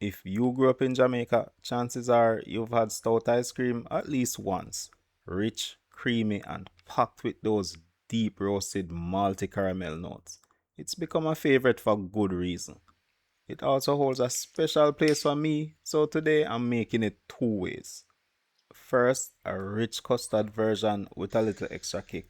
If you grew up in Jamaica, chances are you've had stout ice cream at least once. Rich, creamy, and packed with those deep roasted malty caramel notes. It's become a favorite for good reason. It also holds a special place for me, so today I'm making it two ways. First, a rich custard version with a little extra kick.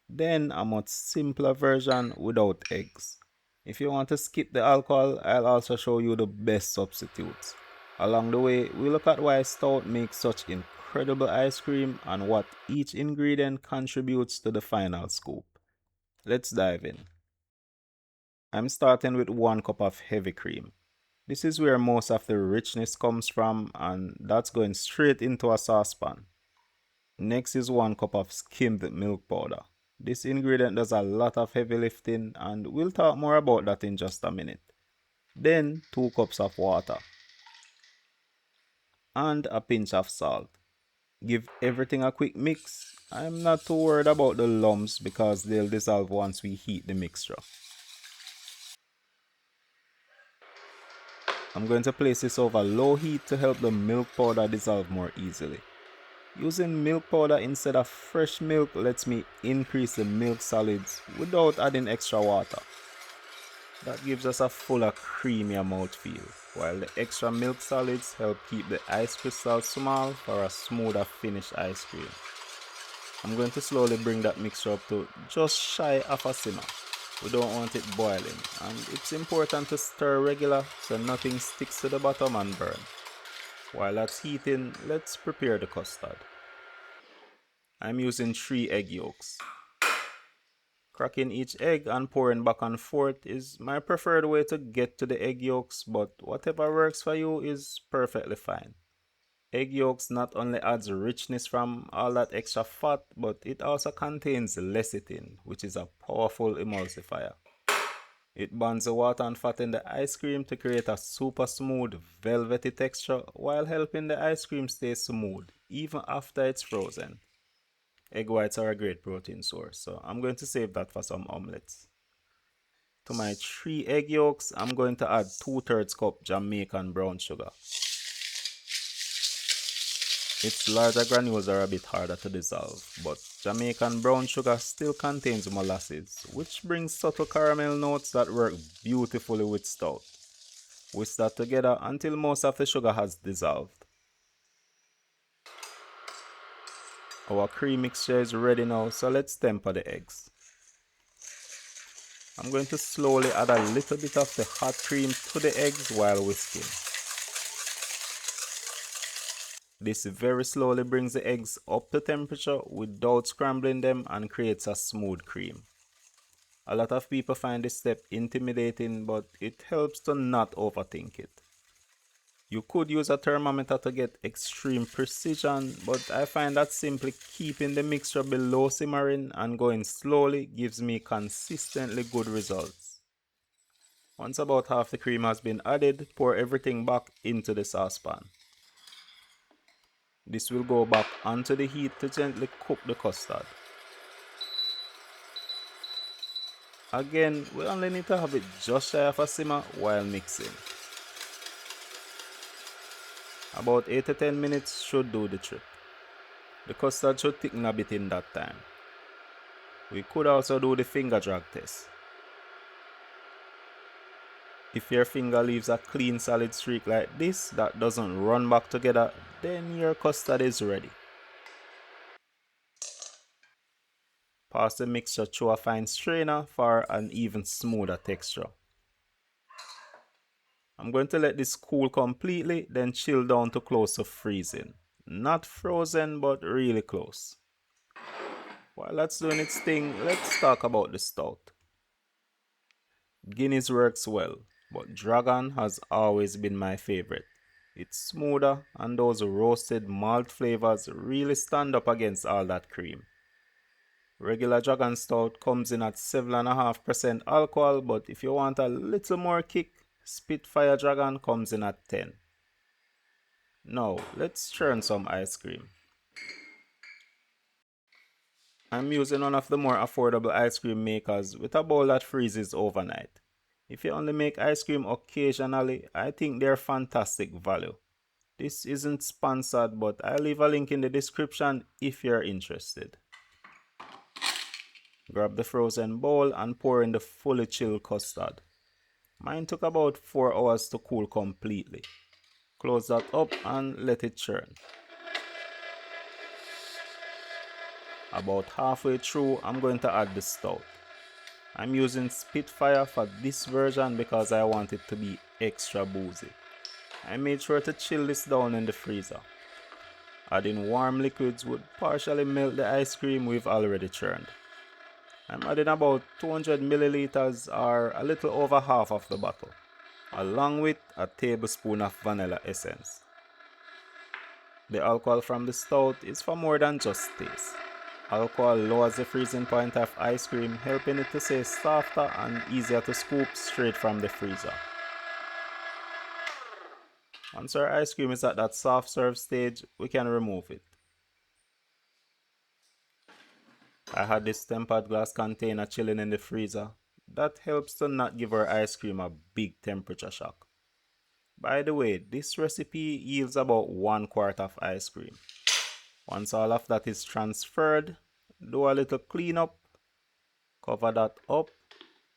Then a much simpler version without eggs. If you want to skip the alcohol, I'll also show you the best substitutes. Along the way, we look at why stout makes such incredible ice cream and what each ingredient contributes to the final scoop. Let's dive in. I'm starting with 1 cup of heavy cream. This is where most of the richness comes from, and that's going straight into a saucepan. Next is 1 cup of skimmed milk powder. This ingredient does a lot of heavy lifting, and we'll talk more about that in just a minute. Then 2 cups of water and a pinch of salt. Give everything a quick mix. I'm not too worried about the lumps because they'll dissolve once we heat the mixture. I'm going to place this over low heat to help the milk powder dissolve more easily. Using milk powder instead of fresh milk lets me increase the milk solids without adding extra water. That gives us a fuller, creamier mouthfeel, while the extra milk solids help keep the ice crystals small for a smoother finished ice cream. I'm going to slowly bring that mixture up to just shy of a simmer. We don't want it boiling, and it's important to stir regular so nothing sticks to the bottom and burn. While that's heating, let's prepare the custard. I'm using 3 egg yolks. Cracking each egg and pouring back and forth is my preferred way to get to the egg yolks, but whatever works for you is perfectly fine. Egg yolks not only adds richness from all that extra fat, but it also contains lecithin, which is a powerful emulsifier. It bonds the water and fat in the ice cream to create a super smooth, velvety texture while helping the ice cream stay smooth even after it's frozen. Egg whites are a great protein source, so I'm going to save that for some omelets. To my 3 egg yolks, I'm going to add 2/3 cup Jamaican brown sugar. Its larger granules are a bit harder to dissolve, but Jamaican brown sugar still contains molasses, which brings subtle caramel notes that work beautifully with stout. Whisk that together until most of the sugar has dissolved. Our cream mixture is ready now, so let's temper the eggs. I'm going to slowly add a little bit of the hot cream to the eggs while whisking. This very slowly brings the eggs up to temperature without scrambling them and creates a smooth cream. A lot of people find this step intimidating, but it helps to not overthink it. You could use a thermometer to get extreme precision, but I find that simply keeping the mixture below simmering and going slowly gives me consistently good results. Once about half the cream has been added, pour everything back into the saucepan. This will go back onto the heat to gently cook the custard. Again, we only need to have it just shy of a simmer while mixing. About 8 to 10 minutes should do the trick. The custard should thicken a bit in that time. We could also do the finger drag test. If your finger leaves a clean solid streak like this that doesn't run back together, then your custard is ready. Pass the mixture through a fine strainer for an even smoother texture. I'm going to let this cool completely, then chill down to close to freezing. Not frozen, but really close. While that's doing its thing, let's talk about the stout. Guinness works well, but Dragon has always been my favorite. It's smoother and those roasted malt flavors really stand up against all that cream. Regular Dragon Stout comes in at 7.5% alcohol, but if you want a little more kick, Spitfire Dragon comes in at 10. Now, let's churn some ice cream. I'm using one of the more affordable ice cream makers with a bowl that freezes overnight. If you only make ice cream occasionally, I think they're fantastic value. This isn't sponsored, but I'll leave a link in the description if you're interested. Grab the frozen bowl and pour in the fully chilled custard. Mine took about 4 hours to cool completely. Close that up and let it churn. About halfway through, I'm going to add the stout. I'm using Spitfire for this version because I want it to be extra boozy. I made sure to chill this down in the freezer. Adding warm liquids would partially melt the ice cream we've already churned. I'm adding about 200 milliliters or a little over half of the bottle, along with a tablespoon of vanilla essence. The alcohol from the stout is for more than just taste. Alcohol lowers the freezing point of ice cream, helping it to stay softer and easier to scoop straight from the freezer. Once our ice cream is at that soft serve stage, we can remove it. I had this tempered glass container chilling in the freezer. That helps to not give our ice cream a big temperature shock. By the way, this recipe yields about 1 quart of ice cream. Once all of that is transferred, do a little cleanup, cover that up,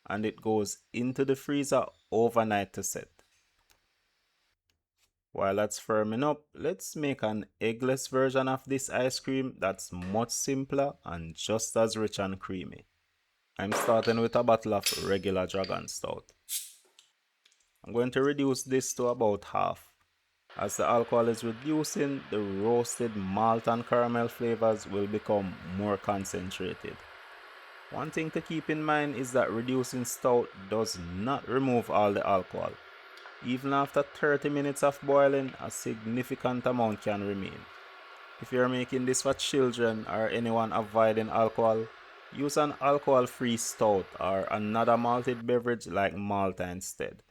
and it goes into the freezer overnight to set. While that's firming up, let's make an eggless version of this ice cream that's much simpler and just as rich and creamy. I'm starting with a bottle of regular Dragon Stout. I'm going to reduce this to about half. As the alcohol is reducing, the roasted malt and caramel flavors will become more concentrated. One thing to keep in mind is that reducing stout does not remove all the alcohol. Even after 30 minutes of boiling, a significant amount can remain. If you're making this for children or anyone avoiding alcohol, use an alcohol-free stout or another malted beverage like Malta instead.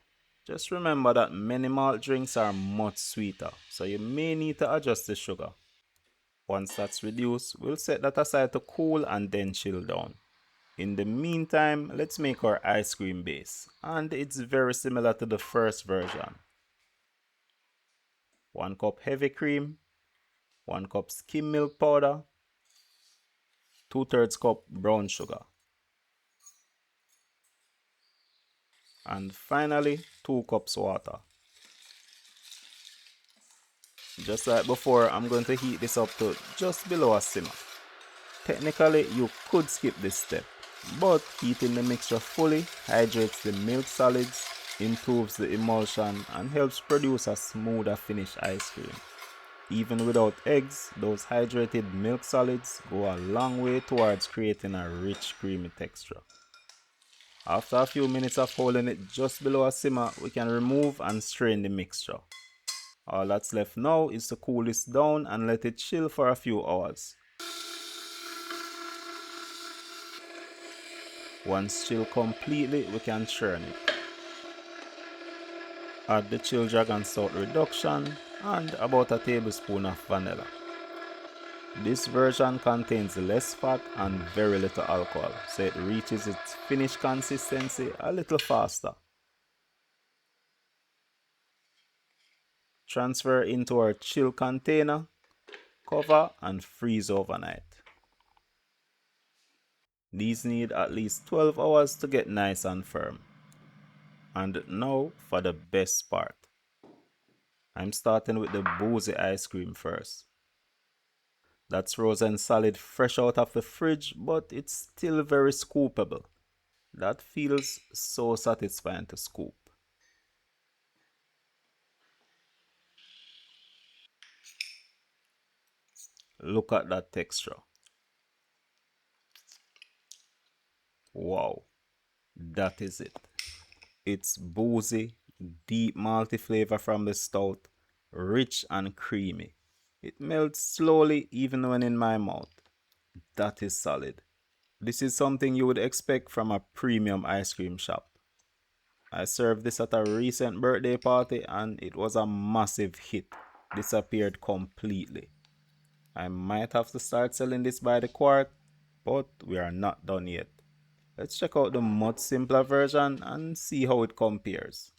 Just remember that many malt drinks are much sweeter, so you may need to adjust the sugar. Once that's reduced, we'll set that aside to cool and then chill down. In the meantime, let's make our ice cream base, and it's very similar to the first version. 1 cup heavy cream, 1 cup skim milk powder, 2/3 cup brown sugar, and finally 2 cups water. Just like before, I'm going to heat this up to just below a simmer. Technically, you could skip this step, but heating the mixture fully hydrates the milk solids, improves the emulsion, and helps produce a smoother finished ice cream. Even without eggs, those hydrated milk solids go a long way towards creating a rich, creamy texture. After a few minutes of holding it just below a simmer, we can remove and strain the mixture. All that's left now is to cool this down and let it chill for a few hours. Once chilled completely, we can churn it. Add the chilled Dragon Stout reduction and about a tablespoon of vanilla. This version contains less fat and very little alcohol, so it reaches its finished consistency a little faster. Transfer into our chill container, cover and freeze overnight. These need at least 12 hours to get nice and firm. And now for the best part. I'm starting with the boozy ice cream first. That's frozen solid fresh out of the fridge, but it's still very scoopable. That feels so satisfying to scoop. Look at that texture. Wow, that is it. It's boozy, deep malty flavor from the stout, rich and creamy. It melts slowly even when in my mouth. That is solid. This is something you would expect from a premium ice cream shop. I served this at a recent birthday party and it was a massive hit. Disappeared completely. I might have to start selling this by the quart, but we are not done yet. Let's check out the much simpler version and see how it compares.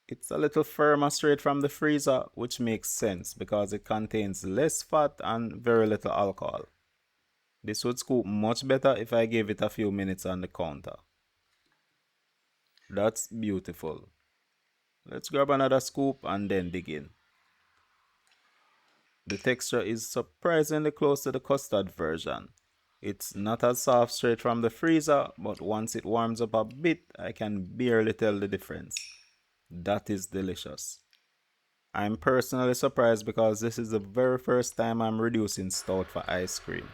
It's a little firmer straight from the freezer, which makes sense because it contains less fat and very little alcohol. This would scoop much better if I gave it a few minutes on the counter. That's beautiful. Let's grab another scoop and then dig in. The texture is surprisingly close to the custard version. It's not as soft straight from the freezer, but once it warms up a bit, I can barely tell the difference. That is delicious. I'm personally surprised because this is the very first time I'm reducing stout for ice cream.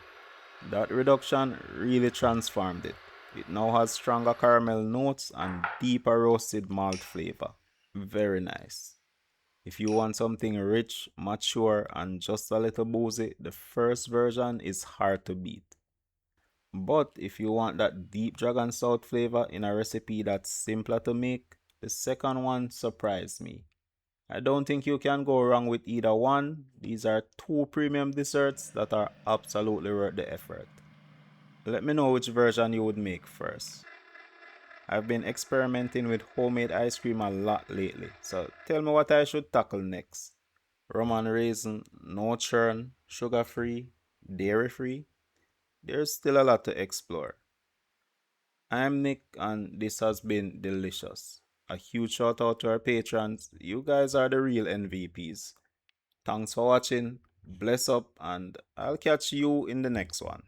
That reduction really transformed it. It now has stronger caramel notes and deeper roasted malt flavor. Very nice. If you want something rich, mature, and just a little boozy, the first version is hard to beat. But if you want that deep Dragon Stout flavor in a recipe that's simpler to make, the second one surprised me. I don't think you can go wrong with either one. These are two premium desserts that are absolutely worth the effort. Let me know which version you would make first. I've been experimenting with homemade ice cream a lot lately, so tell me what I should tackle next. Rum and raisin, no churn, sugar free, dairy free. There's still a lot to explore. I'm Nick and this has been delicious. A huge shout out to our patrons. You guys are the real MVPs. Thanks for watching, bless up, and I'll catch you in the next one.